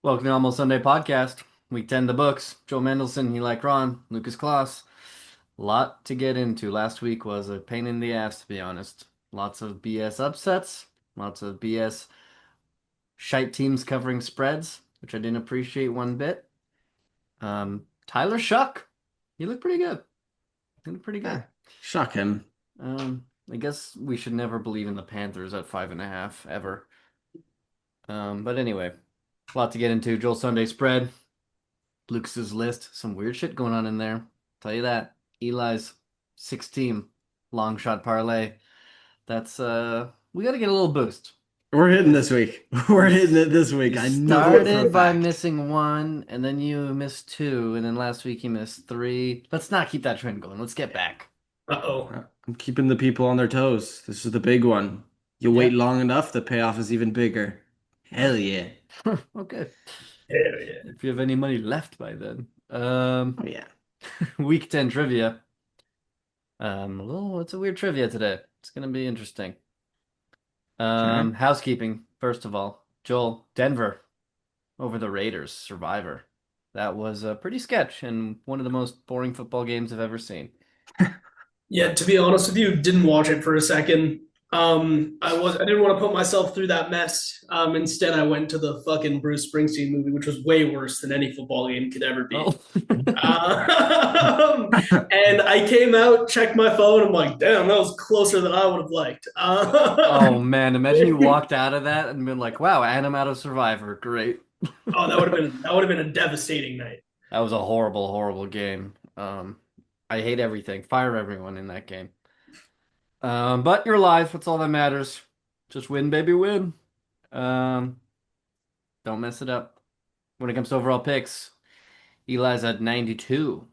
Welcome to Almost Sunday Podcast. Week 10, the books. Joe Mendelson, Eli Cron, Lucas Kloss. A lot to get into. Last week was a pain in the ass, to be honest. Lots of BS upsets, lots of BS shite teams covering spreads, which I didn't appreciate one bit. Tyler Shuck, he looked pretty good. He looked pretty good. Shock him. I guess we should never believe in the Panthers at 5.5 ever. But anyway, a lot to get into. Joel Sunday spread. Lucas's list, some weird shit going on in there. Tell you that. Eli's 6 team long shot parlay. That's we got to get a little boost. We're hitting this week. We're You hitting it this you week. I know it for a started by fact. missing one, and then you missed two, and then last week you missed three. Let's not keep that trend going. Let's get back. Uh-oh. I'm keeping the people on their toes. This is the big one. You Yeah. wait long enough, the payoff is even bigger. Hell yeah. Okay. Hell yeah. If you have any money left by then. Oh yeah. Week 10 trivia. It's a weird trivia today. It's gonna be interesting. Okay. Housekeeping, first of all. Joel, Denver over the Raiders, Survivor. That was a pretty sketch and one of the most boring football games I've ever seen. Yeah, to be honest with you, didn't watch it for a second. I didn't want to put myself through that mess. Instead I went to the fucking Bruce Springsteen movie, which was way worse than any football game could ever be. Oh. And I came out, checked my phone, I'm like, damn, that was closer than I would have liked. Oh man, imagine you walked out of that and been like, wow, and I'm out of Survivor. Great. Oh, that would have been a devastating night. That was a horrible, horrible game. I hate everything. Fire everyone in that game. But you're alive. That's all that matters. Just win, baby, win. Um, don't mess it up. When it comes to overall picks, Eli's at 92.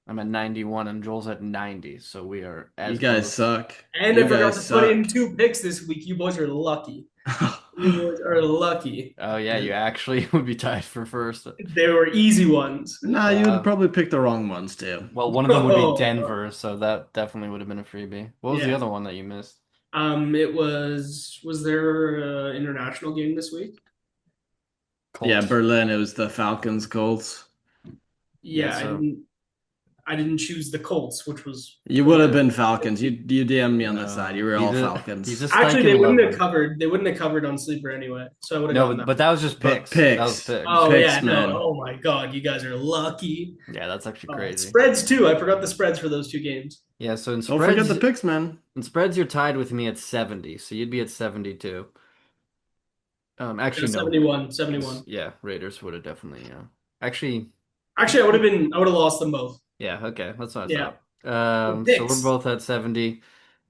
I'm at 91 and Joel's at 90. So we are You as guys close. suck. And I You forgot guys to put in suck. 2 picks this week. You boys are lucky. You boys are lucky. Oh yeah, you actually would be tied for first. They were easy ones. Nah, you'd Uh, probably pick the wrong ones too. well, one of them would be Oh, Denver, so that definitely would have been a freebie. What was the yeah. other one that you missed? It was there an international game this week? Yeah, Colts. Berlin, it was the Falcons Colts. Yeah, Yeah, I so didn't I didn't choose the Colts, which was You would have been Falcons. You DM'd me on the side. no, You were he's all a he's a Falcons. actually stinking lover. they wouldn't have covered on sleeper anyway, so I would have No, gotten but, that. but that was just But picks. That was picks. picks. Oh yeah, Picks, no. man. Oh my God, you guys are lucky. Yeah, that's actually crazy. Spreads too. I forgot the spreads for those 2 games. Yeah, so in Don't forget spreads the picks, man. in spreads you're tied with me at 70, so you'd be at 72. Yeah, Actually no, 71, because 71. yeah, Raiders would have definitely actually Actually, I would have lost them both. yeah, okay, that's what I Yeah. thought. Well, So we're picks. both at 70.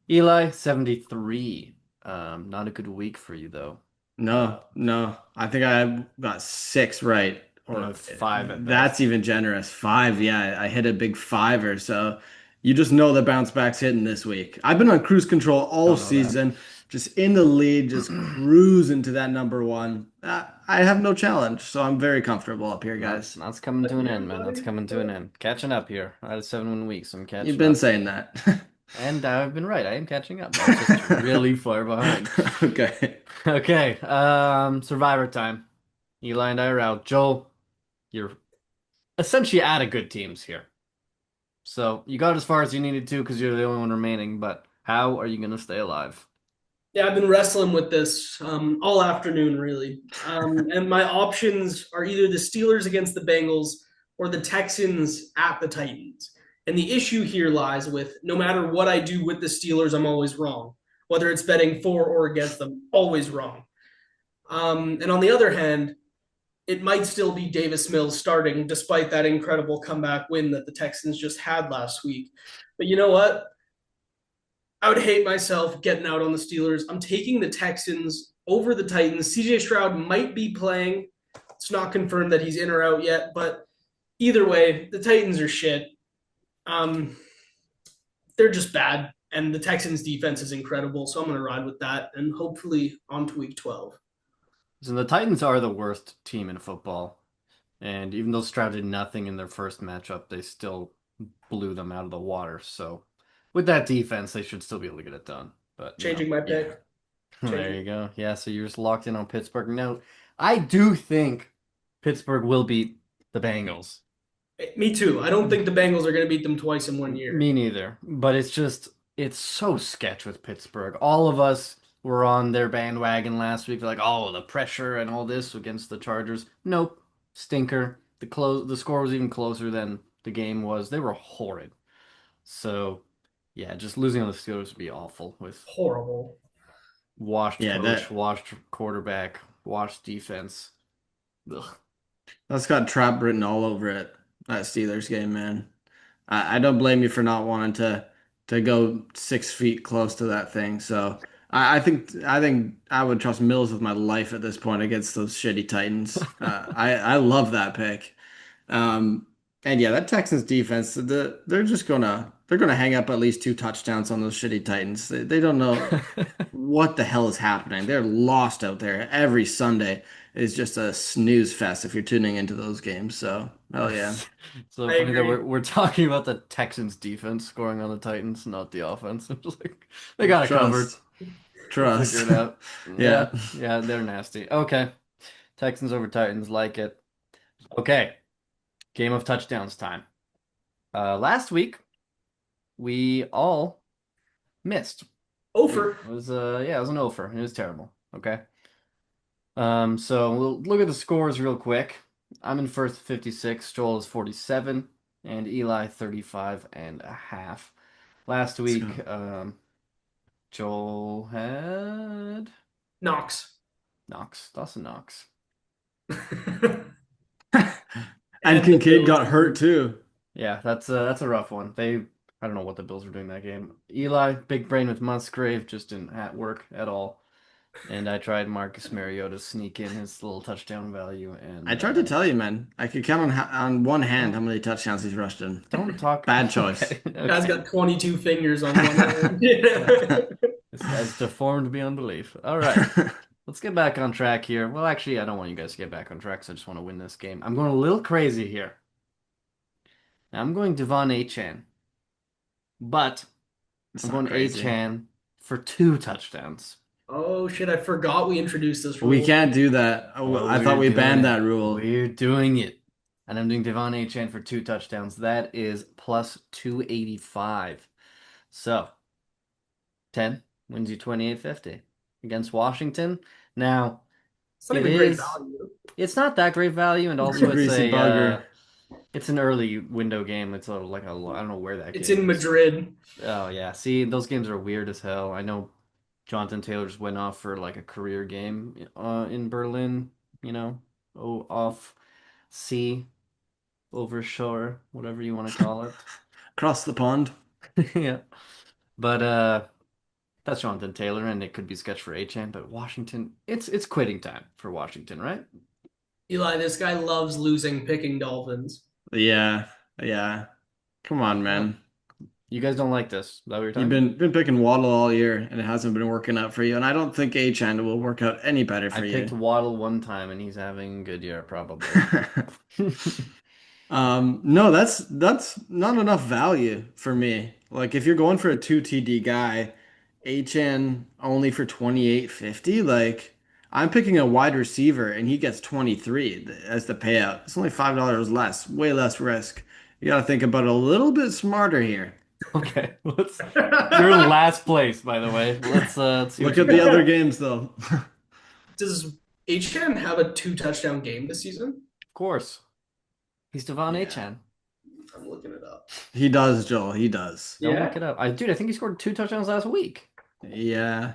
Eli, 73. Not a good week for you though. Uh, No. I think I got six right. Or it's five at that's best. even generous. Five, yeah. I hit a big fiver. So you just know the bounce back's hitting this week. I've been on cruise control all Don't know that. season, just in the lead, just cruising to that number one. I have no challenge, so I'm very comfortable up here, That's guys. that's coming to an end, man. That's coming to an end. Catching up here. I had 7 weeks. I'm You've catching been up. saying that. And I've been right. I am catching up. I was just really far behind. Okay. Okay. Survivor time. Eli and I are out. Joel, you're essentially out of good teams here. So you got as far as you needed to because you're the only one remaining, but how are you gonna stay alive? Yeah, I've been wrestling with this all afternoon, really. And my options are either the Steelers against the Bengals or the Texans at the Titans. And the issue here lies with no matter what I do with the Steelers, I'm always wrong. Whether it's betting for or against them, always wrong. And on the other hand, it might still be Davis Mills starting despite that incredible comeback win that the Texans just had last week. But you know what? I would hate myself getting out on the Steelers. I'm taking the Texans over the Titans. CJ Stroud might be playing. It's not confirmed that he's in or out yet, but either way, the Titans are shit. Um, they're just bad, and the Texans' defense is incredible. So I'm going to ride with that, and hopefully on to week 12. So the Titans are the worst team in football, and even though Stroud did nothing in their first matchup, they still blew them out of the water. So with that defense, they should still be able to get it done. But Changing my yeah. pick. There Changing. you go. Yeah, so you're just locked in on Pittsburgh. Now, I do think. Pittsburgh will beat the Bengals. Me too. I don't think the Bengals are going to beat them twice in 1 year. Me neither. But it's so sketch with Pittsburgh. All of us were on their bandwagon last week, like, oh, the pressure and all this against the Chargers. Nope. Stinker. The score was even closer than the game was. They were horrid. So yeah, just losing on the Steelers would be awful with Horrible. washed Yeah, coach, washed quarterback, washed defense. Ugh. that's got trap written all over it. That Steelers game, man. I don't blame you for not wanting to go 6 feet close to that thing. So I think I would trust Mills with my life at this point against those shitty Titans. I love that pick. Um, and yeah, that Texans defense, they're gonna hang up at least 2 touchdowns on those shitty Titans. They don't know what the hell is happening. They're lost out there. Every Sunday is just a snooze fest if you're tuning into those games. So hell yeah. So I funny that agree. we're talking about the Texans defense scoring on the Titans, not the offense. I'm just like they got it covered. Trust. They'll figure Trust. it out. Yeah. Yeah, yeah, they're nasty. Okay. Texans over Titans, like it. Okay. Game of touchdowns time. Last week we all missed. Ofer. It was yeah, it was an offer. It was terrible. Okay. So we'll look at the scores real quick. I'm in first 56, Joel is 47, and Eli 35 and a half. Last Let's go. week, Joel had Knox. Knox, Dawson Knox. And And the Kincaid got Bills. hurt too. Yeah, that's a rough one. I don't know what the Bills were doing that game. Eli, big brain with Musgrave, just didn't work at all. And I tried Marcus Mariota sneak in his little touchdown value, I and tried to tell you, man. I could count on one hand how don't many touchdowns he's rushed in. don't talk. Bad choice. Okay, Guy's okay. got 22 fingers on one hand. This guy's deformed beyond belief. All right, let's get back on track here. Well, actually, I don't want you guys to get back on track, so I just want to win this game. I'm going a little crazy here. I'm going Devon Achan, but It's I'm not going crazy. Achan for 2 touchdowns. Oh shit, I forgot we introduced this We rule. can't do that. Oh, Well, I thought we're we doing banned it. that rule. We're doing it. And I'm doing Devon Achan for 2 touchdowns. That is plus 285. So 10 wins you 28.50 against Washington. Now, It's not it even great is value. it's not that great value, and It's a also greasy bugger. it's an early window game. It's like a I don't know where that It's game in is. Madrid. Oh yeah, see, those games are weird as hell. I know Jonathan Taylor just went off for like a career game in Berlin, off sea, over shore, whatever you want to call it. Across the pond. Yeah. But that's Jonathan Taylor, and it could be sketch for Achan, but Washington, it's quitting time for Washington, right? Eli, this guy loves losing picking Dolphins. Yeah, yeah. Come on, Yeah. man. You guys don't like this. Is that what you're You've talking? been picking Waddle all year, and it hasn't been working out for you. And I don't think Achan will work out any better I for picked you. Waddle one time, and he's having a good year, probably. No, that's not enough value for me. Like if you're going for a 2 TD guy, HN only for 28.50, like I'm picking a wide receiver and he gets 23 as the payout. It's only $5 less, way less risk. You got to think about it a little bit smarter here. Okay, let's. You're in last place, by the way. Let's see what Look you at the got. other games though. Does H-Can have a 2 touchdown game this season? Of course, he's Devon Yeah. Achan. I'm looking it up. He does, Joel. He does. Don't look Yeah. it up. I think he scored 2 touchdowns last week. Yeah.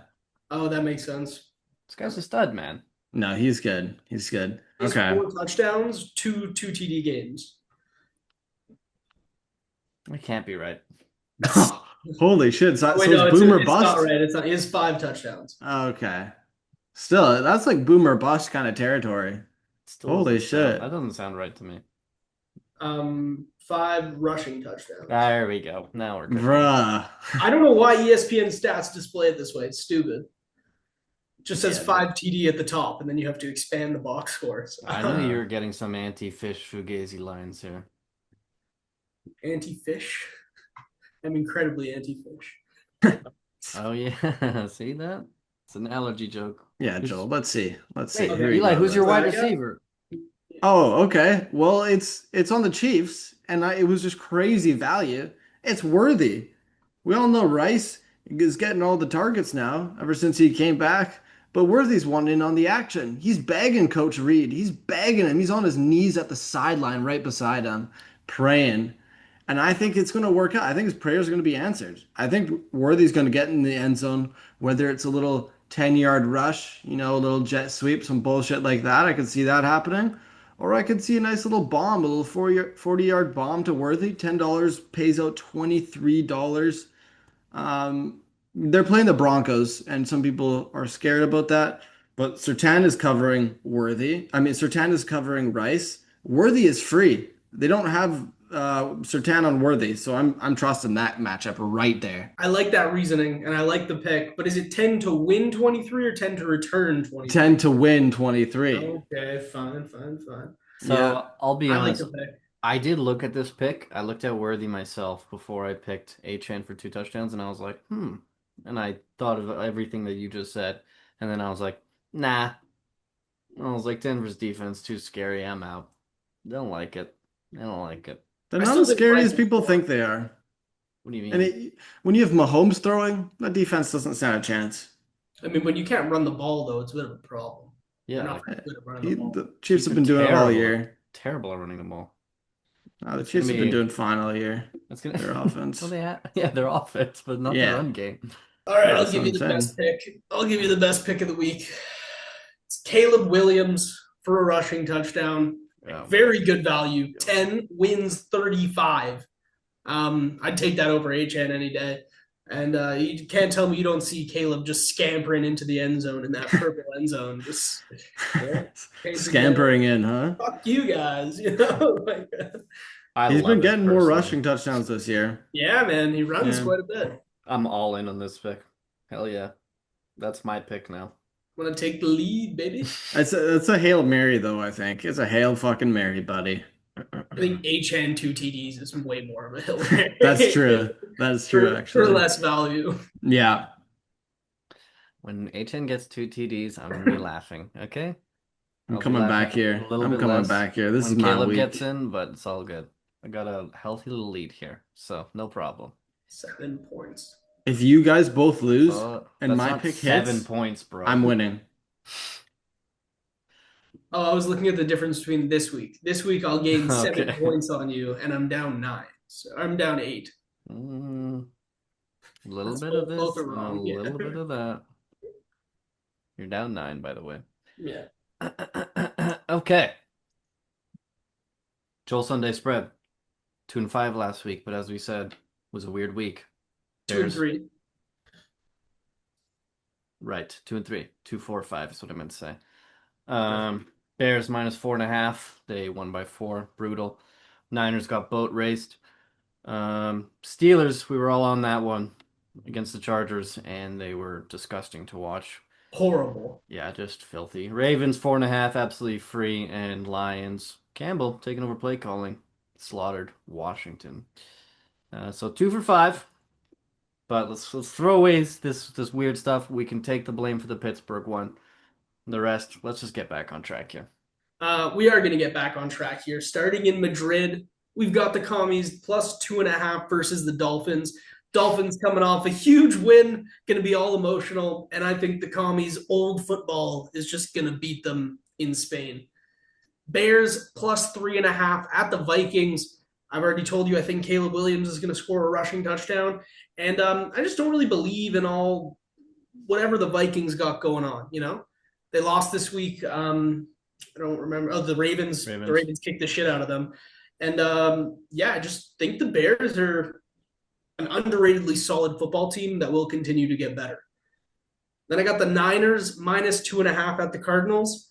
Oh, that makes sense. This guy's a stud, man. No, he's good. He's good. He has Okay. 4 touchdowns, two TD games. It can't be right. Holy shit. So, Wait, so no, it's boom or it's not bust? right. It's not. He has 5 touchdowns. Okay. Still, that's like boom or bust kind of territory. Still Holy doesn't sound. shit. That doesn't sound right to me. 5 rushing touchdowns. There we go. Now we're cooking. Bruh. I don't know why ESPN stats display it this way. It's stupid. It just says Yeah, 5 TD at the top, and then you have to expand the box scores. I know you're getting some anti-fish fugazi lines here. Anti-fish. I'm incredibly anti-fish. Oh yeah, see that? It's an allergy joke. Yeah, Joel, let's see. Let's see. Wait, Here we Eli, go who's your then. wide Zaga? receiver? Oh, okay. Well, it's on the Chiefs, and it was just crazy value. It's worthy. We all know Rice is getting all the targets now ever since he came back, but Worthy's wanting in on the action. He's begging Coach Reed. He's begging him. He's on his knees at the sideline right beside him, praying. And I think it's going to work out. I think his prayers are going to be answered. I think Worthy's going to get in the end zone, whether it's a little 10-yard rush, a little jet sweep, some bullshit like that. I could see that happening. Or I could see a nice little bomb, a little 40-yard bomb to Worthy. $10 pays out $23. They're playing the Broncos, and some people are scared about that. But Sertan is covering Worthy. I mean, Sertan is covering Rice. Worthy is free. They don't have Sertan on Worthy, so I'm trusting that matchup right there. I like that reasoning and I like the pick, but is it 10 to win 23 or 10 to return 10 23? to win 23. Okay, fine, fine, fine. Yeah. So I'll be I like the honest. pick. I did look at this pick. I looked at Worthy myself before I picked Achane for 2 touchdowns, and I was like, hmm. And I thought of everything that you just said, and then I was like, nah. I was like, Denver's defense too scary. I'm out. Don't like it. I don't like it. They're I not still as think scary Rice as is people more. think they are. What do you And mean? when you have Mahomes throwing, that defense doesn't stand a chance. I mean, when you can't run the ball, though, it's a bit of a problem. They're Yeah, not like very good at running the ball. The Chiefs Chiefs have are been doing it all terrible, year. terrible at running the ball. The It's gonna Chiefs have been be. doing fine all year. It's gonna. Their Well, offense. they have. Yeah, their offense, but not their Yeah, run game. All right, no, I'll that's what give you I'm the saying. best pick. I'll give you the best pick of the week. It's Caleb Williams for a rushing touchdown. Oh my Very good value. God. 10 wins 35. I'd take that over HN any day. And you can't tell me you don't see Caleb just scampering into the end zone in that purple end zone. Just yeah, chasing down. Scampering in, huh? Fuck you guys, you know? Like, I He's been love it getting more personally. rushing touchdowns this year. yeah, man, he runs Yeah. quite a bit. I'm all in on this pick. Hell yeah. That's my pick now. I'm gonna take the lead, baby. It's a Hail Mary though, I think. It's a Hail fucking Mary, buddy. I think HN two TDs is way more of a hill That's true. That's true, for actually. less value. Yeah. When HN gets 2 TDs, I'm gonna be laughing. Okay? I'm I'll be coming laughing back a here. little I'm bit coming less back here. This is when my Caleb gets week. in, but it's all good. I got a healthy little lead here, so no problem. 7 points. If you guys both lose So and that's my not pick 7 points, I'm bro. winning. Oh, I was looking at the difference between this week. This week I'll gain seven Okay. points on you, and I'm down 9. So I'm down 8. Mm, a little That's bit of both this are and a wrong. Yeah. little bit of that. You're down 9, by the way. Yeah. Okay. Joel Sunday spread 2-5 last week, but as we said, was a weird week. 2 and Bears, 3. right? 2-3, 2-4-5 is what I meant to say. Perfect. Bears -4.5. They won by 4. Brutal. Niners got boat raced. Steelers, we were all on that one against the Chargers, and they were disgusting to watch. Horrible. Yeah, just filthy. Ravens 4.5, absolutely free, and Lions. Campbell taking over play calling, slaughtered Washington. So 2 for 5. But let's throw away this weird stuff. We can take the blame for the Pittsburgh one. The rest, let's just get back on track here. We are going to get back on track here. Starting in Madrid, we've got the commies +2.5 versus the Dolphins. Dolphins coming off a huge win, going to be all emotional, and I think the commies' old football is just going to beat them in Spain. Bears +3.5 at the Vikings. I've already told you I think Caleb Williams is going to score a rushing touchdown, and I just don't really believe in all whatever the Vikings got going on. You know, they lost this week. I don't remember. Oh, the Ravens. The Ravens. Ravens kicked the shit out of them, and yeah, I just think the Bears are an underratedly solid football team that will continue to get better. Then I got the Niners -2.5 at the Cardinals.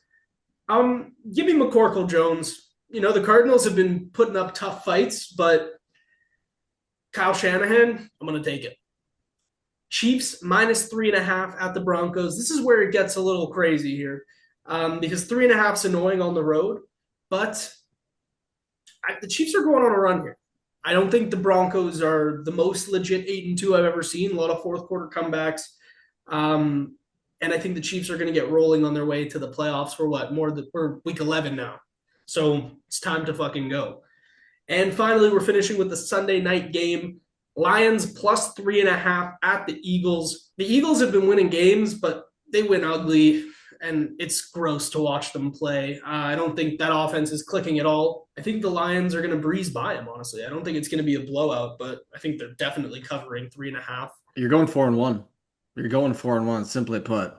Give me McCorkle Jones. You know, the Cardinals have been putting up tough fights, but Kyle Shanahan, I'm going to take it. Chiefs -3.5 at the Broncos. This is where it gets a little crazy here because 3.5 is annoying on the road, but the Chiefs are going on a run here. I don't think the Broncos are the most legit 8-2 I've ever seen. A lot of fourth quarter comebacks. And I think the Chiefs are going to get rolling on their way to the playoffs for what? We're week 11 now. So it's time to fucking go. And finally, we're finishing with the Sunday night game. Lions plus 3.5 at the Eagles. The Eagles have been winning games, but they win ugly, and it's gross to watch them play. I don't think that offense is clicking at all. I think the Lions are going to breeze by them, honestly. I don't think it's going to be a blowout, but I think they're definitely covering 3.5. You're going 4-1. You're going 4-1, simply put.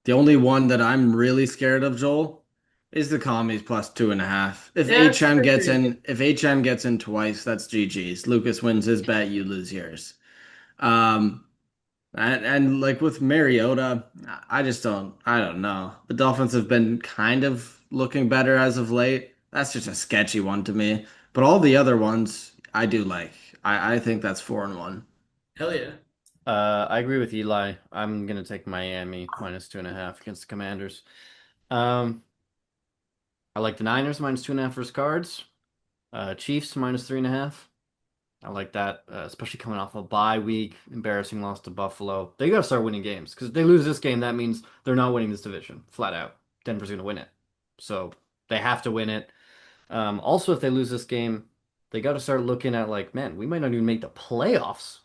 The only one that I'm really scared of, Joel, is the commies plus 2.5. If Yeah, HM gets in, if HM gets in twice, that's GG's. Lucas wins his bet, you lose yours. Um, and like with Mariota, I don't know. The Dolphins have been kind of looking better as of late. That's just a sketchy one to me. But all the other ones I do like. I think that's 4-1. hell yeah. I agree with Eli. I'm gonna take Miami minus 2.5 against the Commanders. Um, I like the Niners minus 2.5 versus Cards. Chiefs minus 3.5. I like that, especially coming off a bye week, embarrassing loss to Buffalo. They gotta start winning games because if they lose this game, that means they're not winning this division, flat out. Denver's gonna win it, so they have to win it. Also, if they lose this game, they got to start looking at like, man, we might not even make the playoffs.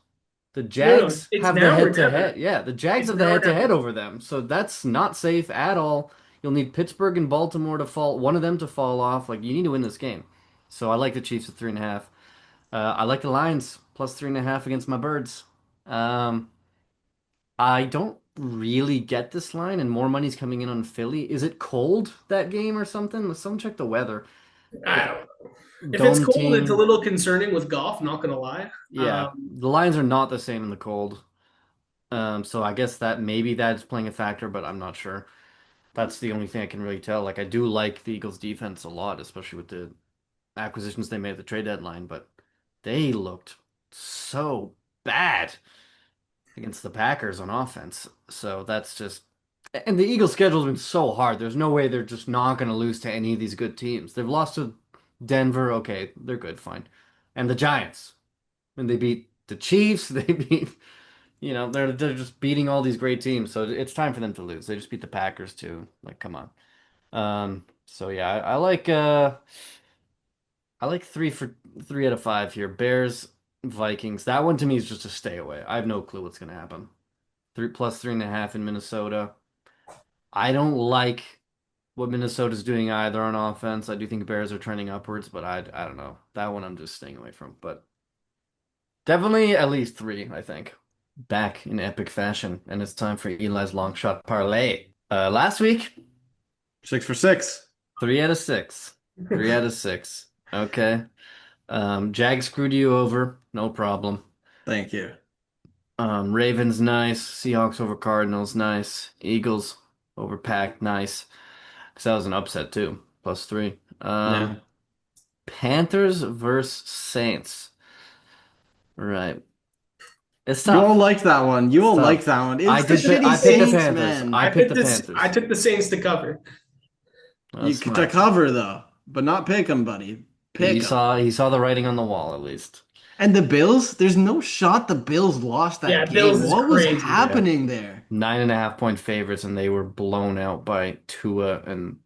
The No, Jags it's have the now or head to never. head. Yeah, the Jags It's have the now or head to head never. over them. So that's not safe at all. You'll need Pittsburgh and Baltimore to fall, one of them to fall off. Like you need to win this game. So I like the Chiefs at 3.5. I like the Lions plus 3.5 against my birds. Um, I don't really get this line, and more money's coming in on Philly. Is it cold that game or something? Let's someone check the weather. I don't know. If it's Dome cold, it's a team. little concerning with golf, not going to lie. Yeah, the Lions are not the same in the cold. So I guess that maybe that's playing a factor, but I'm not sure. That's the only thing I can really tell. Like I do like the Eagles defense a lot, especially with the acquisitions they made at the trade deadline, but they looked so bad against the Packers on offense. So that's just and the Eagles' schedule's been so hard. There's no way they're just not going to lose to any of these good teams. They've lost to Denver, okay, they're good, fine. And the Giants. And they beat the Chiefs, they beat they're just beating all these great teams. So it's time for them to lose. They just beat the Packers too. Like, come on. So yeah, I like 3 out of 5 here. Bears, Vikings. That one to me is just a stay away. I have no clue what's gonna happen. 3 plus 3.5 in Minnesota. I don't like what Minnesota's doing either on offense. I do think Bears are trending upwards, but I don't know. That one I'm just staying away from. But definitely at least 3, I think. Back in epic fashion, and it's time for Eli's long shot parlay. Last week, 6 for 6. 3 out of 6. 3 out of 6. Okay. Jag screwed you over, no problem. Thank you. Ravens, nice. Seahawks over Cardinals, nice. Eagles over Pack, nice. Because that was an upset too, +3. Yeah. Panthers versus Saints. Right. It's You all tough. like that one. You It's all like tough. that one. It's the shitty I picked the Saints, Panthers. man. I picked the I Panthers. took the Saints to cover. That's You to smart. cover though, but not pick them, buddy. Pick them. He saw the writing on the wall at least. And the Bills, there's no shot the Bills lost that Yeah, Bills game. is What was crazy. Yeah. happening there? 9.5 point favorites, and they were blown out by Tua, and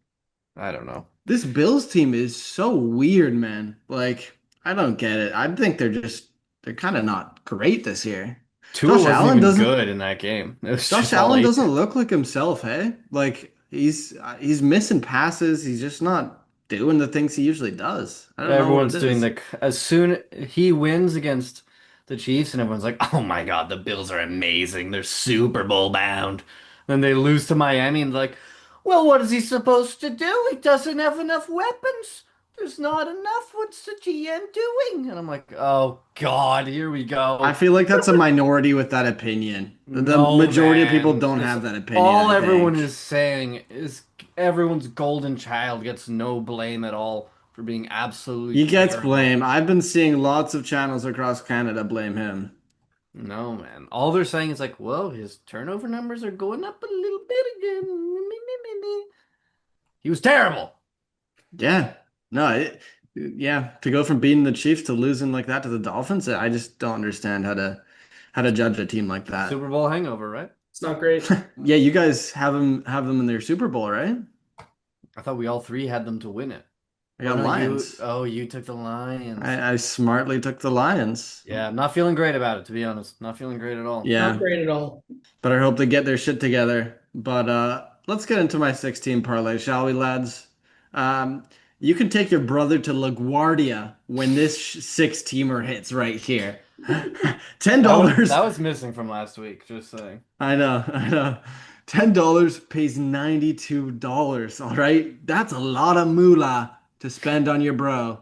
I don't know. This Bills team is so weird, man. Like, I don't get it. I think they're kind of not great this year. Tua Josh wasn't Allen even doesn't good in that game. It was Josh just all Allen doesn't eight. look like himself, hey? Like he's missing passes. He's just not doing the things he usually does. I don't know what it Everyone's doing is. as soon he wins against the Chiefs, and everyone's like, "Oh my God, the Bills are amazing. They're Super Bowl bound." Then they lose to Miami, and they're like, "Well, what is he supposed to do? He doesn't have enough weapons. There's not enough. What's the GM doing?" And I'm like, "Oh God, here we I go." feel like that's a minority with that opinion. The No, majority of people man. don't It's have that opinion, all I everyone think. is saying is everyone's golden child gets no blame at all for being absolutely He gets terrible. blame. I've been seeing lots of channels across Canada blame him. No, man. All they're saying is like, well, his turnover numbers are going up a little bit again. He was terrible. Yeah. No, yeah, to go from beating the Chiefs to losing like that to the Dolphins, I just don't understand how to judge a team like that. Super Bowl hangover, right? It's not great. Yeah, you guys have them in their Super Bowl, right? I thought we all three had them to win it. I Oh got no, Lions. you took the Lions. I smartly took the Lions. Yeah, I'm not feeling great about it, to be honest. Not feeling great at all. Not Yeah, great at all. but I hope they get their shit together. But let's get into my 16 parlay, shall we, lads? Um, you can take your brother to LaGuardia when this six-teamer hits right here. $10. That was missing from last week, just saying. I know, I know. $10 pays $92. All right. That's a lot of moolah to spend on your bro.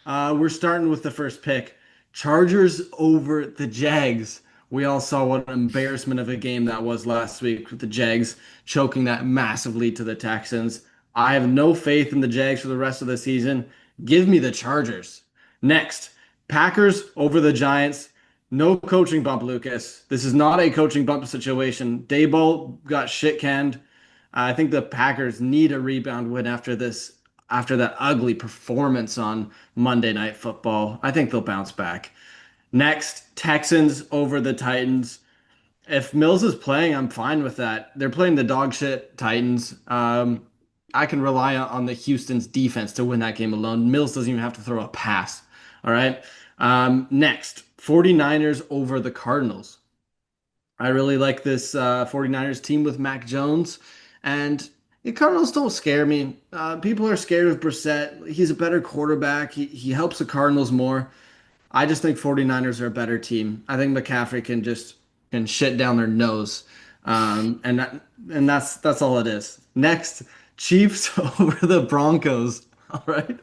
We're starting with the first pick. Chargers over the Jags. We all saw what an embarrassment of a game that was last week with the Jags choking that massive lead to the Texans. I have no faith in the Jags for the rest of the season. Give me the Chargers. Next, Packers over the Giants. No coaching bump, Lucas. This is not a coaching bump situation. Dayball got shit canned. I think the Packers need a rebound win after that ugly performance on Monday Night Football. I think they'll bounce back. Next, Texans over the Titans. If Mills is playing, I'm fine with that. They're playing the dog shit Titans. I can rely on the Houston's defense to win that game alone. Mills doesn't even have to throw a pass. All right. Next, 49ers over the Cardinals. I really like this 49ers team with Mac Jones. And the Cardinals don't scare me. People are scared of Brissett. He's a better quarterback. He helps the Cardinals more. I just think 49ers are a better team. I think McCaffrey can shit down their nose. And that's all it is. Next, Chiefs over the Broncos. All right.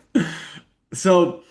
So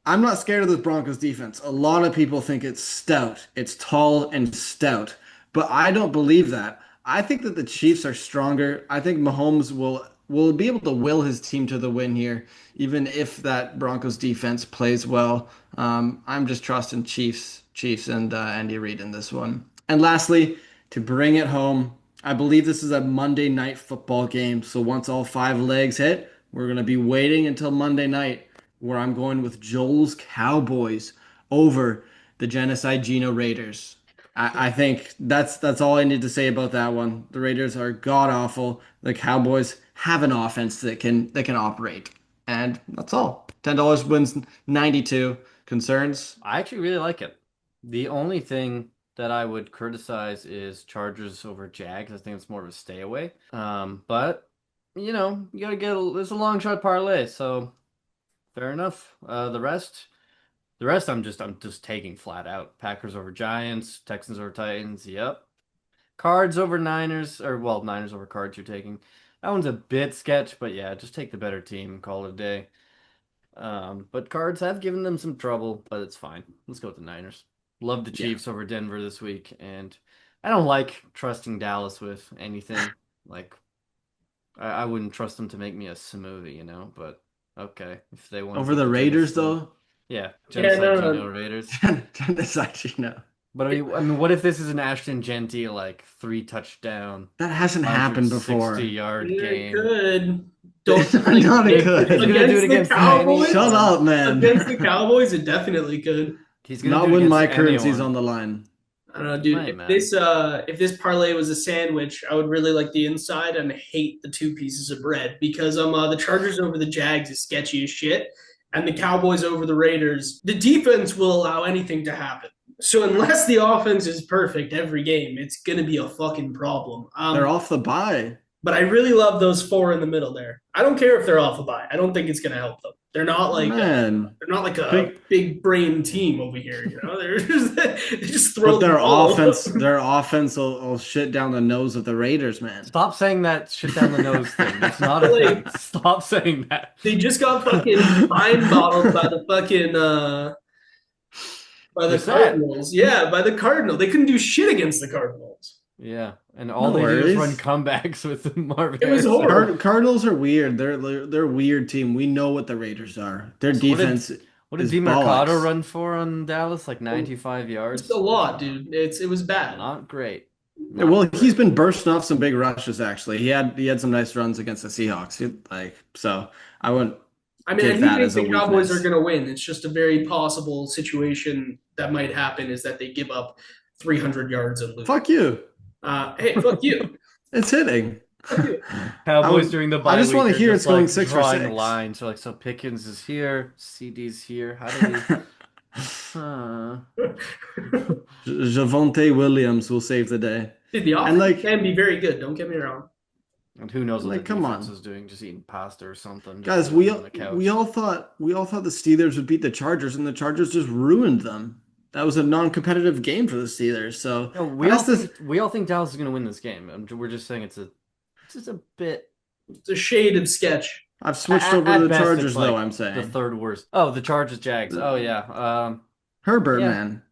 I'm not scared of the Broncos defense. A lot of people think it's stout. It's tall and stout. But I don't believe that. I think that the Chiefs are stronger. I think Mahomes will be able to will his team to the win here, even if that Broncos defense plays well. I'm just trusting Chiefs and Andy Reid in this one. And lastly, to bring it home, I believe this is a Monday night football game. So once all five legs hit, we're gonna be waiting until Monday night where I'm going with Joel's Cowboys over the Genocide Geno Raiders. I think that's all I need to say about that one. The Raiders are god awful. The Cowboys have an offense that can operate, and that's all. $10 wins 92. Concerns? I actually really like it. The only thing that I would criticize is Chargers over Jags. I think it's more of a stay away. But you gotta it's a long shot parlay, so fair enough. The rest I'm just taking flat out. Packers over Giants, Texans over Titans. Yep. Cards over Niners, or well, Niners over Cards you're taking. That one's a bit sketch, but yeah, just take the better team and call it a day. But Cards have given them some trouble, but it's fine. Let's go with the Niners. Love the Yeah. Chiefs over Denver this week, and I don't like trusting Dallas with anything. Like I wouldn't trust them to make me a smoothie, but okay. If they want to Over take the the Raiders, genocide. though? Yeah, Yeah, genocide Geno no, Raiders. That's actually no. But I mean, what if this is an Ashton Genty like 3 touchdown, That hasn't happened 160 before. yard it game? could. It's Don't like not If good. he's gonna do it against the against anyone, Cowboys. Shut up, Against the man. Cowboys, it definitely could. he's gonna do Not it when against my currency's on anyone. the line. I don't know, dude. Hey, man. If this parlay was a sandwich, I would really like the inside and hate the two pieces of bread because the Chargers over the Jags is sketchy as shit, and the Cowboys over the Raiders. The defense will allow anything to happen. So unless the offense is perfect every game, it's gonna be a fucking problem. They're off the bye. But I really love those four in the middle there. I don't care if they're off a bye. I don't think it's gonna help them. Man. They're not like a Big big brain team over here. They're just they just throw But the their ball. offense will shit down the nose of the Raiders, man. Stop saying that shit down the nose thing. That's not a Like, thing. Stop saying that. they just got fucking time bottled by They're the sad. Cardinals. Yeah, by the Cardinals. They couldn't do shit against the Cardinals. Yeah, and all No they do is run worries. comebacks with Marvin It was Harrison. horrible. Cardinals are weird. They're a weird team. We know what the Raiders are. Their So defense what did is DeMarcado bollocks. run for on Dallas? Like 95 It's a yards? lot, dude. It was bad. Not great. Yeah, well, Not he's great. been bursting off some big rushes actually. He had some nice runs against the Seahawks. So I wouldn't I mean, I give do that think as a the Cowboys are weakness. going to win. It's just a very possible situation that might happen is that they give up 300 yards and lose. Fuck you. Hey, fuck you. It's hitting. Cowboys during the I bye just want week to are hear just it's going like 6 for 6. drawing lines. So like, so Pickens is here, CD's here. How do we? Uh, Javonte Williams will save the day. Dude, the And offense like can be very good. Don't get me wrong. and who knows and what the like come defense on. is doing? Just eating pasta or something, just Guys, chilling on the we couch. all thought the Steelers would beat the Chargers and the Chargers just ruined them. That was a non-competitive game for the Steelers. So No, that's this we all think Dallas is going to win this game. We're just saying it's just a bit It's a shade of sketch. I've switched over to at the best it's Chargers though, like I'm the saying. third worst. Oh, the Chargers Jags. Oh yeah. Herbert, Yeah. man.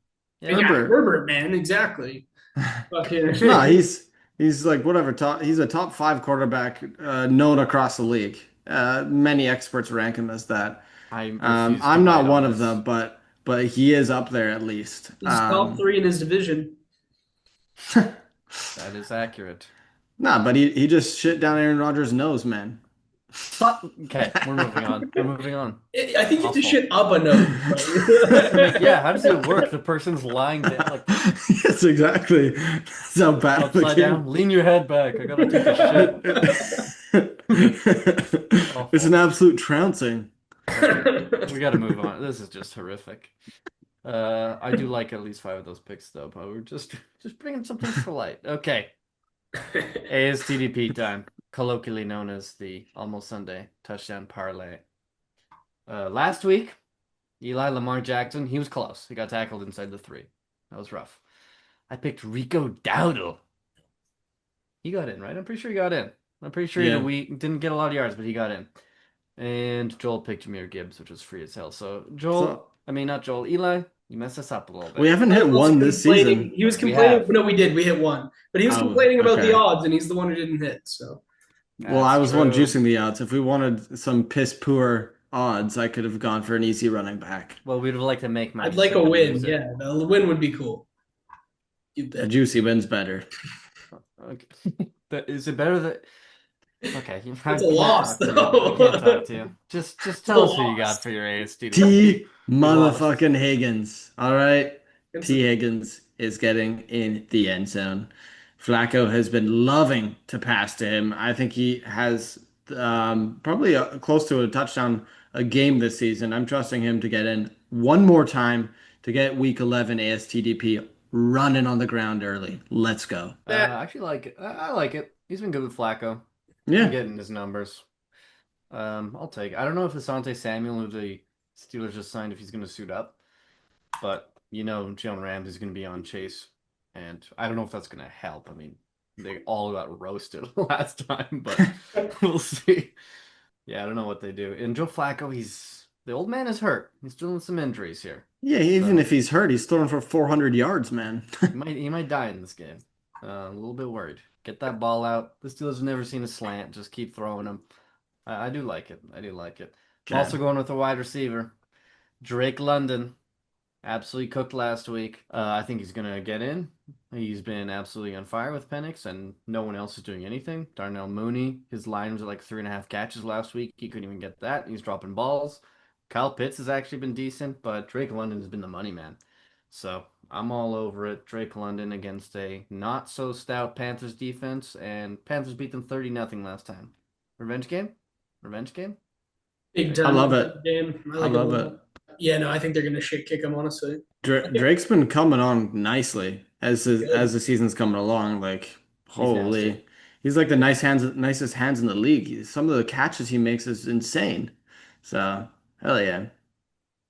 Yeah. Yeah, Herbert. Herbert, man, exactly. No, Fucking he's like whatever he's a top 5 quarterback known across the league. Many experts rank him as that. I refuse to I'm not bite on one of this. them, but he is up there at least. he's top three in his division. That is accurate. Nah, but he just shit down Aaron Rodgers' nose, man. Stop. Okay, we're moving on. We're moving on. I think you have to Awful. shit up a nose. Like, yeah, how does it work? The person's lying down, like Yes, exactly. That's how bad the upside down. Lean your head back. I gotta take a shit. It's an Awful. absolute trouncing. Okay, we gotta move on. This is just horrific. I do like at least 5 of those picks though, but we're just bringing some things to light. Okay, ASTDP time, colloquially known as the Almost Sunday Touchdown Parlay. Last week, Lamar Jackson, he was close. He got tackled inside the 3. That was rough. I picked Rico Dowdle. He got in, right? I'm pretty sure he got in. I'm pretty sure Yeah. we didn't get a lot of yards, but he got in. And Joel picked Jahmyr Gibbs, which was free as hell. So So not Joel, Eli, you messed us up a little we bit. haven't hit Michael's one this complaining. season. He was We complaining. have. No, we did. We hit one, but he was Oh, complaining about the okay. odds, and he's the one who didn't hit. So Well, I That's was the one true. juicing the odds. If we wanted some piss poor odds, I could have gone for an easy running back. Well, we'd have liked to make I'd money like instead a of win. lose it. Yeah, the win would be cool. You A bet. juicy win's better. Okay. Is it better that okay, I It's a can't loss, talk to you. I can't talk though. to you. Just It's a tell us who you got loss. for your ASTDP. T We lost. motherfucking Higgins. All right. It's T Higgins is getting in the end zone. Flacco has been loving to pass to him. I think he has probably close to a touchdown a game this season. I'm trusting him to get in one more time to get week 11 ASTDP running on the ground early. Let's go. I actually like it. I like it. He's been good with Flacco. Been Yeah. getting his numbers. I'll take it. I don't know if Asante Samuel, who the Steelers just signed, if he's going to suit up, but Jalen Ramsey's going to be on Chase, and I don't know if that's going to help. I mean, they all got roasted last time, but we'll see. Yeah, I don't know what they do. And Joe Flacco, the old man is hurt. He's dealing with some injuries here, Yeah, even so if he's hurt, he's throwing for 400 yards, man. he might die in this game. A little bit worried. Get that ball out. The Steelers have never seen a slant. Just keep throwing them. I do like it. I do like it. I'm Okay. also going with a wide receiver, Drake London. Absolutely cooked last week. I think he's gonna get in. He's been absolutely on fire with Penix, and no one else is doing anything. Darnell Mooney, his line was at like 3.5 catches last week. He couldn't even get that. He's dropping balls. Kyle Pitts has actually been decent, but Drake London has been the money man. So I'm all over it. Drake London against a not so stout Panthers defense, and Panthers beat them 30-0 last time. Revenge game? Revenge game? Big Take I it. time love it. game. I I like it a love it. lot. Yeah, no, I think they're gonna shit kick him. Honestly, Drake's been coming on nicely as good. the season's coming along. Like, He's nasty. holy, he's like the nicest hands in the league. Some of the catches he makes is insane. So, hell yeah.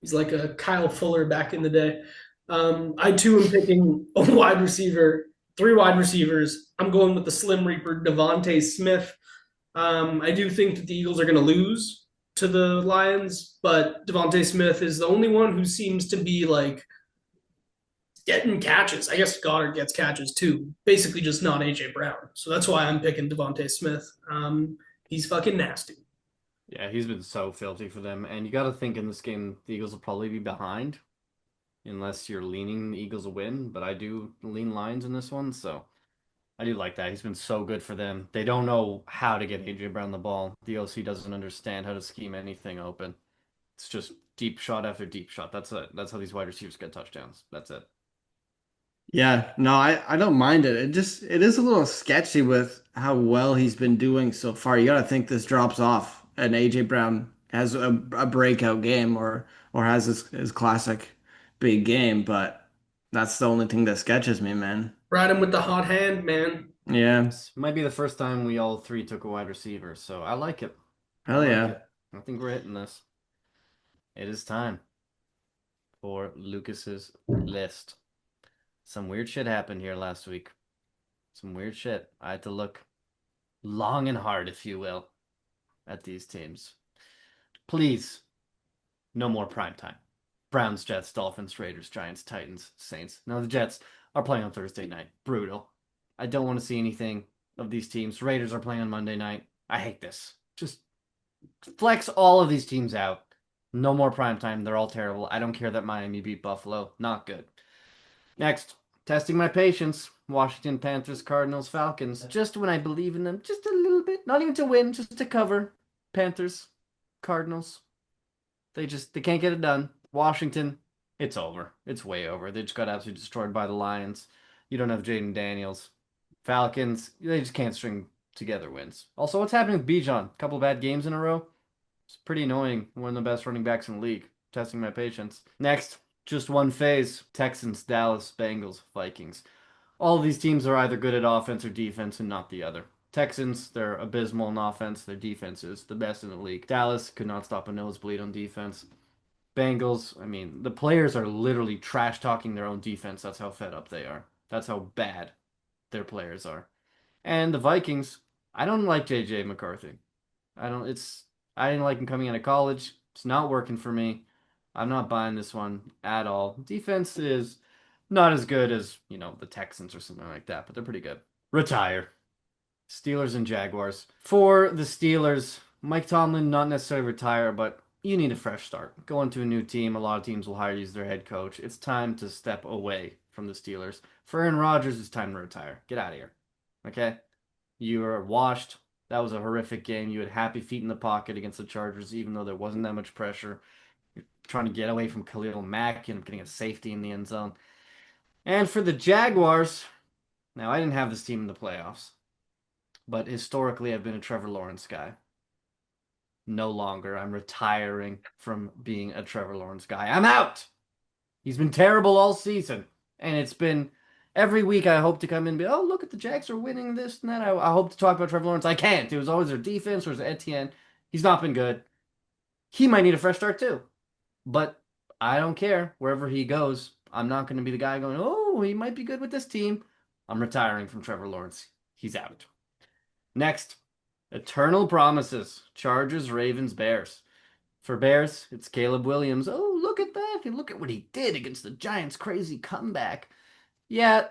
He's like a Kyle Fuller back in the day. I too am picking a wide receiver, 3 wide receivers. I'm going with the Slim Reaper, Devontae Smith. I do think that the Eagles are going to lose to the Lions, but Devontae Smith is the only one who seems to be like getting catches. I guess Goddard gets catches too. Basically, just not AJ Brown. So that's why I'm picking Devontae Smith. He's fucking nasty. Yeah, he's been so filthy for them. And you got to think in this game, the Eagles will probably be behind unless you're leaning the Eagles will win. But I do lean Lions in this one, so I do like that. He's been so good for them. They don't know how to get AJ Brown the ball. The OC doesn't understand how to scheme anything open. It's just deep shot after deep shot. That's it. That's how these wide receivers get touchdowns. That's it. Yeah, no, I don't mind it. It is a little sketchy with how well he's been doing so far. You got to think this drops off and AJ Brown has a breakout game or has his classic big game, but that's the only thing that sketches me, man. Ride him with the hot hand, man. Yeah, This might be the first time we all three took a wide receiver, so I like it. I hell like yeah. it. I think we're hitting this. It is time for Lucas's list. Some weird shit happened here last week. Some weird shit. I had to look long and hard, if you will, at these teams. Please, no more prime time. Browns, Jets, Dolphins, Raiders, Giants, Titans, Saints. Now the Jets are playing on Thursday night. Brutal. I don't want to see anything of these teams. Raiders are playing on Monday night. I hate this. Just flex all of these teams out. No more prime time. They're all terrible. I don't care that Miami beat Buffalo. Not good. Next, testing my patience. Washington Panthers, Cardinals, Falcons. Just when I believe in them, just a little bit. Not even to win, just to cover. Panthers, Cardinals. They can't get it done. Washington, it's over. It's way over. They just got absolutely destroyed by the Lions. You don't have Jaden Daniels. Falcons, they just can't string together wins. Also, what's happening with Bijan? A couple bad games in a row. It's pretty annoying. One of the best running backs in the league. Testing my patience. Next, just one phase. Texans, Dallas, Bengals, Vikings. All of these teams are either good at offense or defense and not the other. Texans, they're abysmal in offense. Their defense is the best in the league. Dallas could not stop a nosebleed on defense. Bengals, I mean, the players are literally trash talking their own defense. That's how fed up they are. That's how bad their players are. And the Vikings, I don't like JJ McCarthy. I don't it's I didn't like him coming out of college. It's not working for me. I'm not buying this one at all. Defense is not as good as, the Texans or something like that, but they're pretty good. Retire. Steelers and Jaguars. For the Steelers, Mike Tomlin not necessarily retire, but you need a fresh start. Go into a new team. A lot of teams will hire you as their head coach. It's time to step away from the Steelers. For Aaron Rodgers, it's time to retire. Get out of here. Okay? You are washed. That was a horrific game. You had happy feet in the pocket against the Chargers, even though there wasn't that much pressure. You're trying to get away from Khalil Mack and getting a safety in the end zone. And for the Jaguars, now I didn't have this team in the playoffs, but historically I've been a Trevor Lawrence guy. No longer. I'm retiring from being a Trevor Lawrence guy. I'm out. He's been terrible all season. And it's been every week I hope to come in and be, oh, look at the Jags are winning this and that. I hope to talk about Trevor Lawrence. I can't. It was always their defense or his Etienne. He's not been good. He might need a fresh start too. But I don't care. Wherever he goes, I'm not going to be the guy going, oh, he might be good with this team. I'm retiring from Trevor Lawrence. He's out. Next, Eternal Promises. Chargers, Ravens, Bears. For Bears, it's Caleb Williams. Oh, look at that. And look at what he did against the Giants' crazy comeback. Yeah,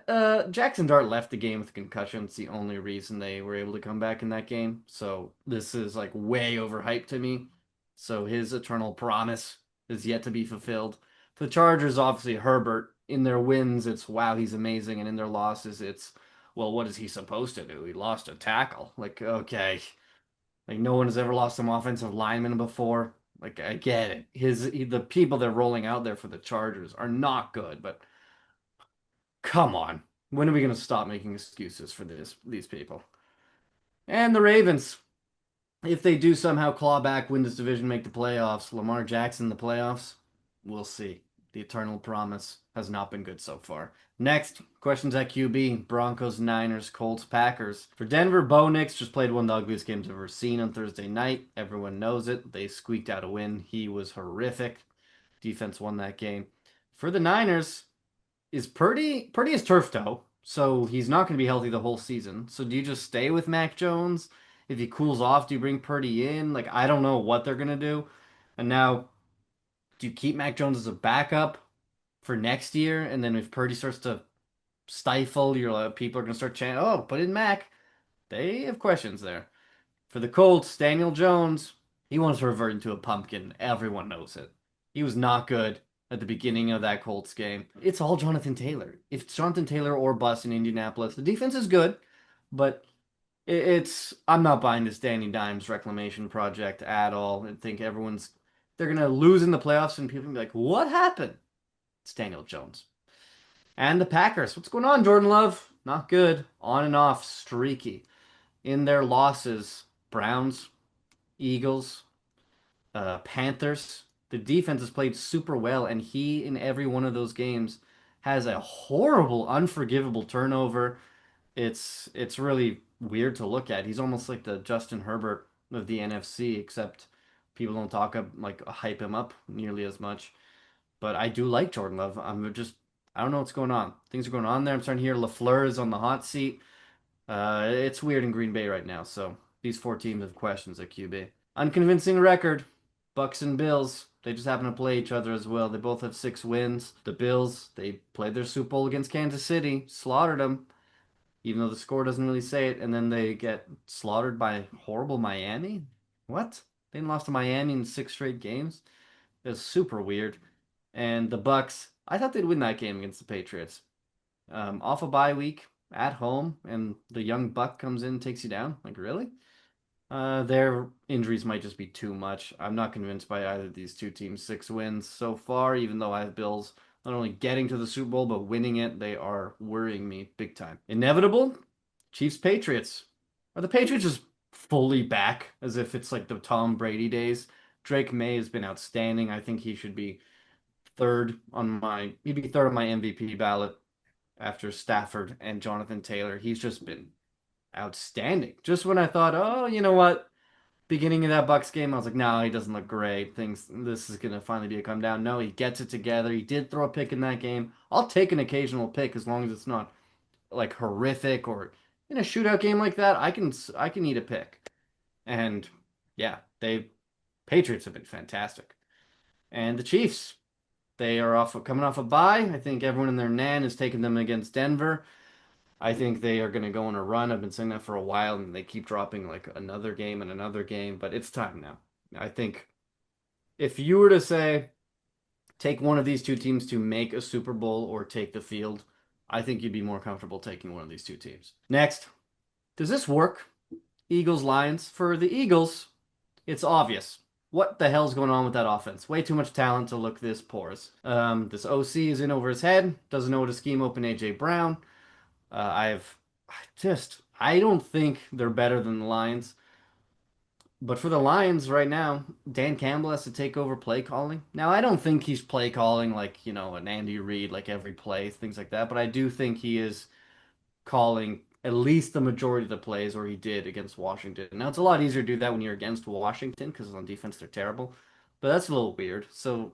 Jackson Dart left the game with a concussion. It's the only reason they were able to come back in that game. So this is like way overhyped to me. So his eternal promise is yet to be fulfilled. For the Chargers, obviously Herbert. In their wins, it's wow, he's amazing. And in their losses, it's well, what is he supposed to do? He lost a tackle. Like, okay. Like no one has ever lost some offensive lineman before. Like I get it. The people they're rolling out there for the Chargers are not good, but come on. When are we going to stop making excuses for these people? And the Ravens, if they do somehow claw back, win this division, make the playoffs, Lamar Jackson in the playoffs, we'll see. The eternal promise has not been good so far. Next, questions at QB. Broncos, Niners, Colts, Packers. For Denver, Bo Nix just played one of the ugliest games I've ever seen on Thursday night. Everyone knows it. They squeaked out a win. He was horrific. Defense won that game. For the Niners, is Purdy is turf toe, so he's not going to be healthy the whole season. So do you just stay with Mac Jones? If he cools off, do you bring Purdy in? Like I don't know what they're going to do. And now, do you keep Mac Jones as a backup for next year? And then if Purdy starts to stifle, people are going to start chanting, "Oh, put in Mac." They have questions there. For the Colts, Daniel Jones, he wants to revert into a pumpkin. Everyone knows it. He was not good at the beginning of that Colts game. It's all Jonathan Taylor. If it's Jonathan Taylor or bust in Indianapolis, the defense is good, but it's I'm not buying this Danny Dimes reclamation project at all. I think they're gonna lose in the playoffs and people will be like, "What happened?" It's Daniel Jones. And the Packers. What's going on, Jordan Love? Not good. On and off, streaky. In their losses, Browns, Eagles, Panthers. The defense has played super well, and he in every one of those games has a horrible, unforgivable turnover. It's really weird to look at. He's almost like the Justin Herbert of the NFC, except people don't like hype him up nearly as much. But I do like Jordan Love. I don't know what's going on. Things are going on there. I'm starting to hear LaFleur is on the hot seat. It's weird in Green Bay right now. So these four teams have questions at QB. Unconvincing record. Bucks and Bills. They just happen to play each other as well. They both have 6 wins. The Bills, they played their Super Bowl against Kansas City, slaughtered them, even though the score doesn't really say it, and then they get slaughtered by horrible Miami. What? They lost to Miami in 6 straight games. It was super weird. And the Bucks, I thought they'd win that game against the Patriots. Off a bye week at home, and the young buck comes in and takes you down. Like, really? Their injuries might just be too much. I'm not convinced by either of these two teams. 6 wins so far, even though I have Bills not only getting to the Super Bowl, but winning it. They are worrying me big time. Inevitable? Chiefs Patriots. Are the Patriots just fully back as if it's like the Tom Brady days? Drake Maye has been outstanding. I think he should be he'd be third on my MVP ballot after Stafford and Jonathan Taylor. He's just been outstanding. Just when I thought, oh, you know what? Beginning of that Bucks game, I was like, no, he doesn't look great. This is gonna finally be a come down. No, he gets it together. He did throw a pick in that game. I'll take an occasional pick as long as it's not like horrific or in a shootout game like that. I can eat a pick. And yeah, they Patriots have been fantastic. And the Chiefs, they are coming off a bye. I think everyone in their nan is taking them against Denver. I think they are going to go on a run. I've been saying that for a while, and they keep dropping like another game and another game, but it's time now. I think if you were to say take one of these two teams to make a Super Bowl or take the field, I think you'd be more comfortable taking one of these two teams. Next, does this work? Eagles Lions. For the Eagles, it's obvious. What the hell's going on with that offense? Way too much talent to look this porous. This OC is in over his head. Doesn't know how to scheme open AJ Brown. I don't think they're better than the Lions. But for the Lions right now, Dan Campbell has to take over play calling. Now, I don't think he's play calling like, an Andy Reid, like every play, things like that. But I do think he is calling at least the majority of the plays, or he did against Washington. Now, it's a lot easier to do that when you're against Washington because on defense they're terrible. But that's a little weird. So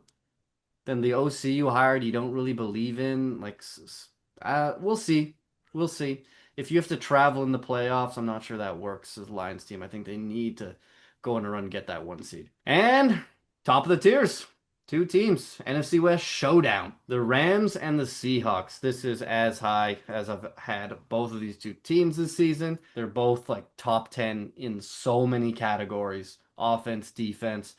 then the OC you hired, you don't really believe in. We'll see. We'll see. If you have to travel in the playoffs, I'm not sure that works as a Lions team. I think they need to go on a run and get that 1 seed. And top of the tiers, two teams, NFC West showdown. The Rams and the Seahawks. This is as high as I've had both of these two teams this season. They're both like top 10 in so many categories, offense, defense.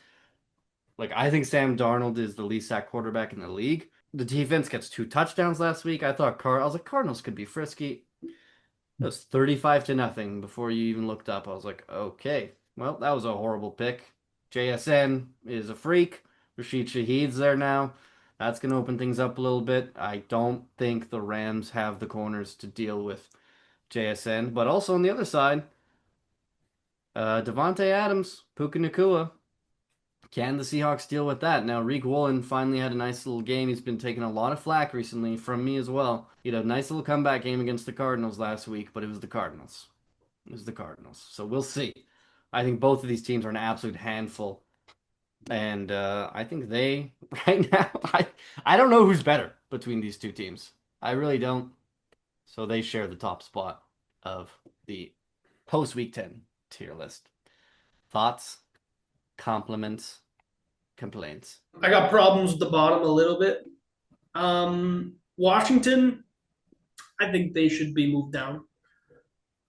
Like, I think Sam Darnold is the least sacked quarterback in the league. The defense gets 2 touchdowns last week. I was like, Cardinals could be frisky. It was 35-0 before you even looked up. I was like, okay, well, that was a horrible pick. JSN is a freak. Rashid Shaheed's there now. That's going to open things up a little bit. I don't think the Rams have the corners to deal with JSN. But also on the other side, Devontae Adams, Puka Nacua. Can the Seahawks deal with that? Now, Reek Woolen finally had a nice little game. He's been taking a lot of flack recently from me as well. He had a nice little comeback game against the Cardinals last week, but it was the Cardinals. It was the Cardinals. So we'll see. I think both of these teams are an absolute handful. And I think right now, I don't know who's better between these two teams. I really don't. So they share the top spot of the post-week 10 tier list. Thoughts? Compliments, complaints. I got problems with the bottom a little bit. Washington, I think they should be moved down.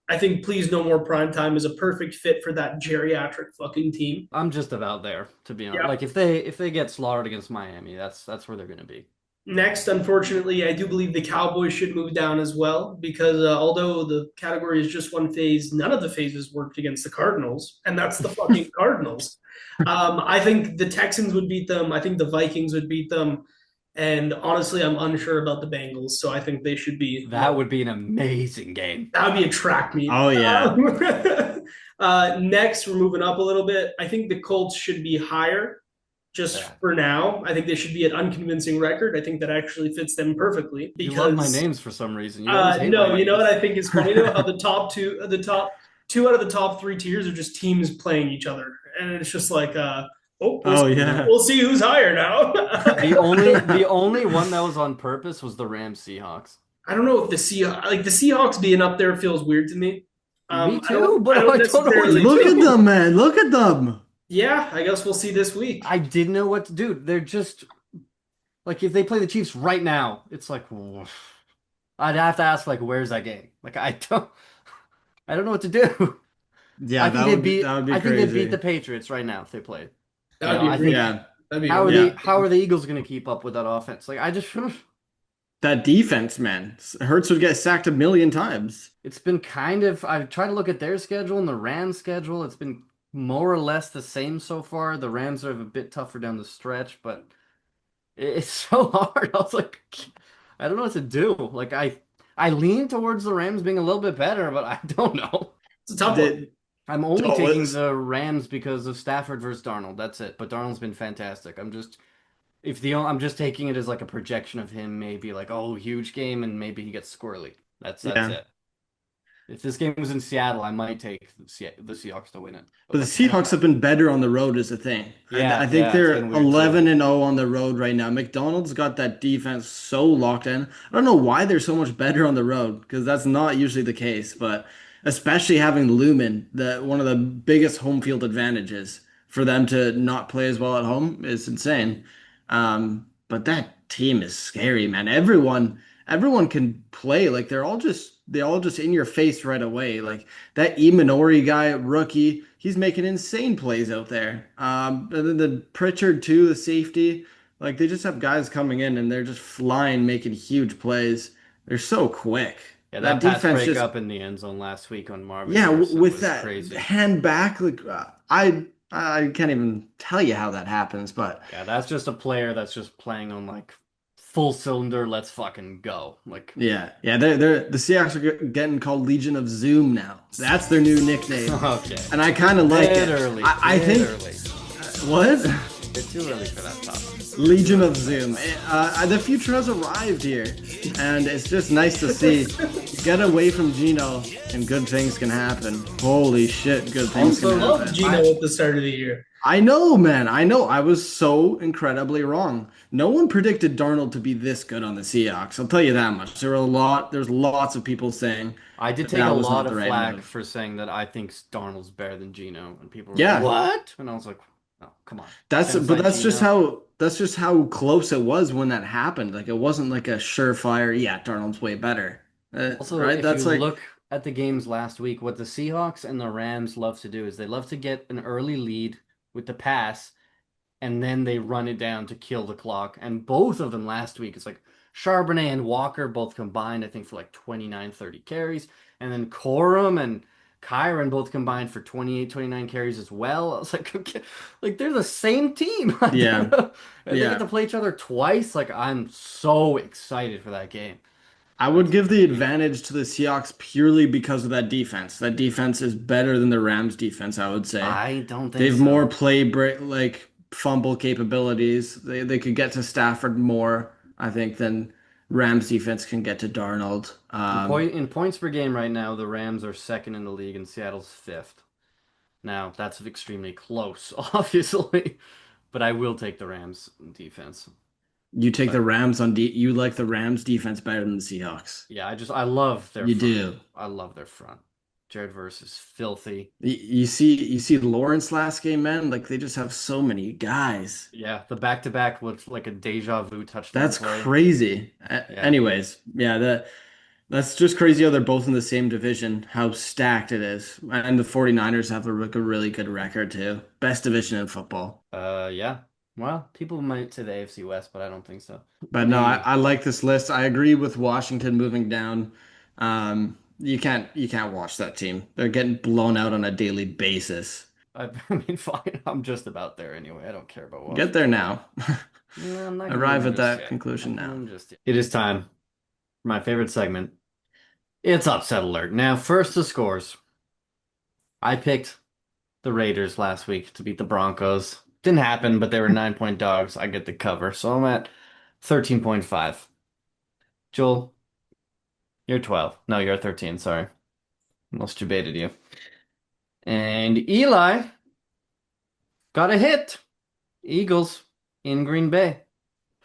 I think Please No More Prime Time is a perfect fit for that geriatric fucking team. I'm just about there, to be honest. Yeah. Like if they get slaughtered against Miami, that's where they're gonna be. Next, unfortunately, I do believe the Cowboys should move down as well because although the category is just one phase, none of the phases worked against the Cardinals, and that's the fucking Cardinals. I think the Texans would beat them. I think the Vikings would beat them. And honestly, I'm unsure about the Bengals, so I think they should be That low. would be an amazing game. That would be a track meet. Oh yeah. Next, we're moving up a little bit. I think the Colts should be higher just Yeah. for now. I think they should be an unconvincing record. I think that actually fits them perfectly You love my because names for some reason. You always hate my no, you know what names. I think is funny though? How the top two out of the top three tiers are just teams playing each other, and it's just like, Oh yeah. we'll see who's higher now. The only one that was on purpose was the Rams Seahawks. I don't know if the Seahawks being up there feels weird to me. Me I don't too, but I don't I don't know what to necessarily. Look at do. them, man. Look at them. Yeah, I guess we'll see this week. I didn't know what to do. They're just like if they play the Chiefs right now, it's like I'd have to ask like where's that game? Like I don't know what to do. Yeah, that would be I think they'd beat crazy. the Patriots right now if they played. That would be a I really, think Yeah. that'd be a how are really the Yeah. good how game. are the Eagles going to keep up with that offense? Like I just That defense, man. Hurts would get sacked a million times. it's been kind of I've tried to look at their schedule and the Rams schedule. It's been more or less the same so far. The Rams are a bit tougher down the stretch, but it's so hard. I was like, I don't know what to do. Like I lean towards the Rams being a little bit better, but I don't know. It's a tough one. The, I'm only oh, taking it's- the Rams because of Stafford versus Darnold. That's it. But Darnold's been fantastic. I'm just taking it as like a projection of him maybe like, oh, huge game and maybe he gets squirrely. That's yeah. it. If this game was in Seattle, I might take the Seahawks to win it. But But the like I don't Seahawks know. have been better on the road is the thing. I Yeah, think yeah, it's they're been weird too. 11 and 0 on the road right now. McDonald's got that defense so locked in. I don't know why they're so much better on the road because that's not usually the case, but especially having Lumen, one of the biggest home field advantages for them to not play as well at home is insane. But that team is scary, man. Everyone can play. Like they all just in your face right away. Like that Minori guy, rookie, he's making insane plays out there. And then the Pritchard too, the safety. Like they just have guys coming in and they're just flying, making huge plays. They're so quick. Yeah, That that pass defense just, breakup in the end zone last week on Marvin yeah, Harrison with was that crazy. hand back, like I can't even tell you how that happens, but Yeah, that's just a player that's just playing on like full cylinder, let's fucking go. Like, yeah, they're the Seahawks are getting called Legion of Zoom now. That's their new nickname, okay. and I kind of like Bit it. early. I Bit think early. what? Bit too early for that topic. Legion of Zoom. The future has arrived here, and it's just nice to see. Get away from Gino, and good things can happen. Holy shit, good things Also, can Love happen. Gino at the start of the year. I know, man. I know. I was so incredibly wrong. No one predicted Darnold to be this good on the Seahawks. I'll tell you that much. There's lots of people saying I did that take a that was lot not the of right flack move. for saying that I think Darnold's better than Gino, and people were like, Yeah, "What?" And I was like, "Oh, come on, but genocide Gino." that's just how close it was when that happened. Like it wasn't like a surefire, yeah, Darnold's way better. Also, Right? if you That's like look at the games last week, what the Seahawks and the Rams love to do is they love to get an early lead with the pass and then they run it down to kill the clock. And both of them last week, it's like Charbonnet and Walker both combined, I think, for like 29, 30 carries. And then Corum and Kyron both combined for 28, 29 carries as well. I was like, okay, like they're the same team. I don't yeah, know. And they get yeah. to play each other twice. Like, I'm so excited for that game. I That's would give gonna the be advantage to the Seahawks purely because of that defense. That defense is better than the Rams defense, I would say. I don't think They've more so. play break like fumble capabilities. They could get to Stafford more, I think, than Rams defense can get to Darnold. In points per game right now, the Rams are second in the league and Seattle's fifth. Now, that's extremely close, obviously, but I will take the Rams defense. You take the But Rams on D you like the Rams defense better than the Seahawks. yeah, I love their You front. do. I love their front. Jared Verse is filthy. You see Lawrence last game, man. Like they just have so many guys. Yeah, the back-to-back looked like a deja vu touchdown That's play. crazy. Yeah. Anyways, yeah, that's just crazy how they're both in the same division, how stacked it is. And the 49ers have like a really good record too. Best division in football. Yeah. Well, people might say the AFC West, but I don't think so. But no, The I like this list. I agree with Washington moving down. You can't watch that team. They're getting blown out on a daily basis. I, I mean, fine. I'm just about there anyway. I don't care about Get there Washington. now. No, I'm not going arrive in at just that yet. conclusion Not now. going just yet. It is time for my favorite segment. It's upset alert. Now, first the scores. I picked the Raiders last week to beat the Broncos. Didn't happen, but they were 9-point dogs. I get the cover, so I'm at 13.5. Joel, you're 12. No, you're 13. Sorry. Almost debated you. And Eli got a hit. Eagles in Green Bay.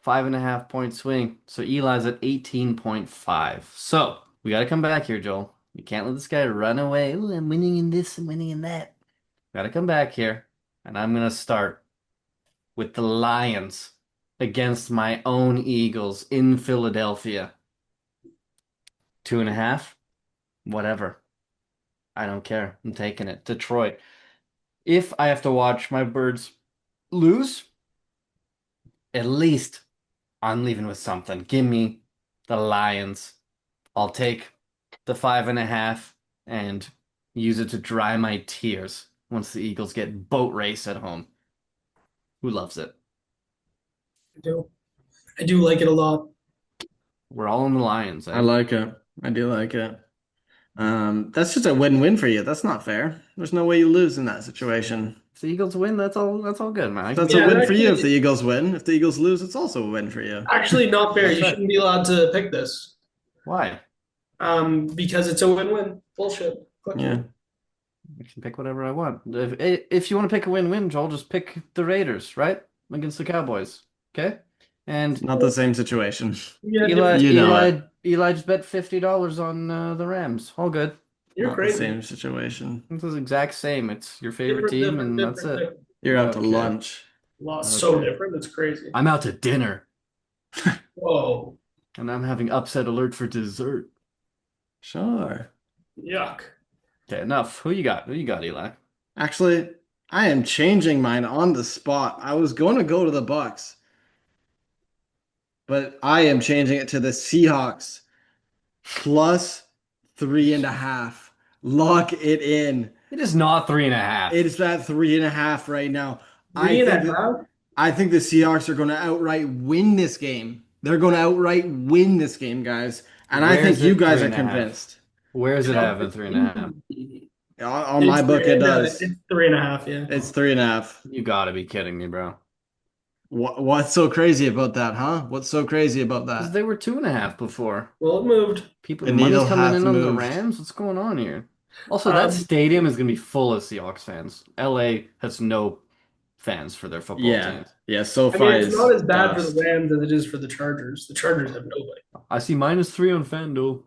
5.5 point swing. So Eli's at 18.5. So we got to come back here, Joel. You can't let this guy run away. Ooh, I'm winning in this, I'm winning in that. Got to come back here. And I'm going to start with the Lions against my own Eagles in Philadelphia. 2.5. Whatever. I don't care. I'm taking it. Detroit. If I have to watch my birds lose, at least I'm leaving with something. Give me the Lions. I'll take the 5.5 and use it to dry my tears once the Eagles get boat race at home. Who loves it? I do. I do like it a lot. We're all in the Lions, I eh? like it. I do like it. That's just a win-win for you. That's not fair. There's no way you lose in that situation. If the Eagles win, that's all good, man. I can That's a deal Yeah, with win it. for you if the actually, Eagles win. If the Eagles lose, it's also a win for you. actually not fair. That's You right. shouldn't be allowed to pick this. Why? Because it's a win-win. Bullshit. Fuck Yeah, you. I can pick whatever I want. If you want to pick a win-win, Joel, just pick the Raiders, right? Against the Cowboys. Okay? it's And not the same situation. Yeah, Eli different. You know it. Eli Eli just bet $50 on the Rams. All good. You're Not the crazy. same situation. It's the exact same. It's your favorite Different, team, different, and that's different, it. different. You're out to Okay. lunch. So Okay. different. It's crazy. I'm out to dinner, Whoa. and I'm having upset alert for dessert. Sure. Yuck. Okay, enough. Who you got? Who you got, Eli? Actually, I am changing mine on the spot. I was going to go to the Bucks, but I am changing it to the Seahawks plus 3.5. Lock it in. It is not 3.5. It's at 3.5 right now. I Three and a think that half? I think the Seahawks are going to outright win this game. They're going to outright win this game, guys. And I think Where's you it guys three are and a half? convinced. Where is it No, having 3.5? On my book, it does. it's three and a half, yeah. It's 3.5. You gotta be kidding me, bro. What's so crazy about that, huh? What's so crazy about Because that? they were 2.5 before. Well, it moved. People, The the money's needle coming hath in on the moved. Rams. What's going on here? Also, that Um, stadium is gonna be full of Seahawks fans. LA has no fans for their football Yeah. teams. Yeah, I mean, SoFi it's not is as bad for the dust. Rams as it is for the Chargers. The Chargers have nobody. I see -3 on FanDuel.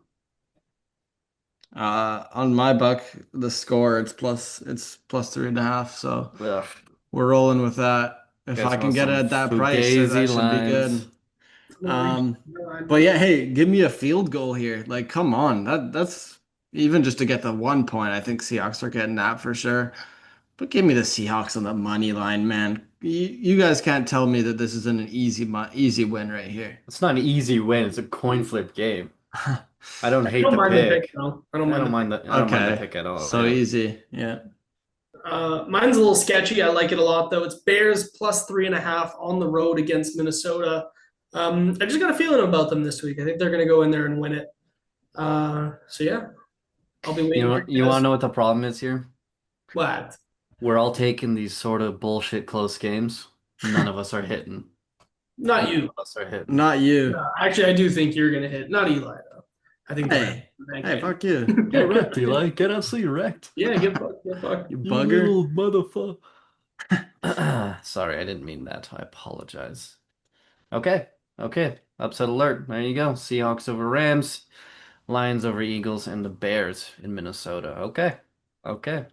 On my buck, the score it's plus 3.5. So Ugh. we're rolling with that. If Guys I can want get it some at that price, fugazi that should be lines. good. No, Um, no, I but know. yeah, hey, give me a field goal here. Like, come on, that's even just to get the 1 point. I think Seahawks are getting that for sure. But give me the Seahawks on the money line, man. You guys can't tell me that this isn't an easy win right here. It's not an easy win. It's a coin flip game. I don't I hate don't the mind the pick, pick. though. I don't I mind don't the pick. mind the I don't mind the Okay, pick at all. so Yeah. easy. Yeah. Mine's a little sketchy. I like it a lot, though. It's Bears plus three and a half on the road against Minnesota. I just got a feeling about them this week. I think they're going to go in there and win it. So yeah, I'll be You waiting know for what? you You want to guys. know what the problem is here? What? We're all taking these sort of bullshit close games. None of us are hitting. Not None you. of us are hitting. Not you. Actually, I do think you're going to hit. Not Eli, though. I think the Rams Hey, are the bank hey, fuck you, Get wrecked, game. Eli. Get absolutely wrecked. Yeah, get fucked. Get fucked. you You bugger. little motherfucker. Sorry, I didn't mean that. I apologize. Okay. Okay. Upset alert. There you go. Seahawks over Rams, Lions over Eagles, and the Bears in Minnesota. Okay. Okay.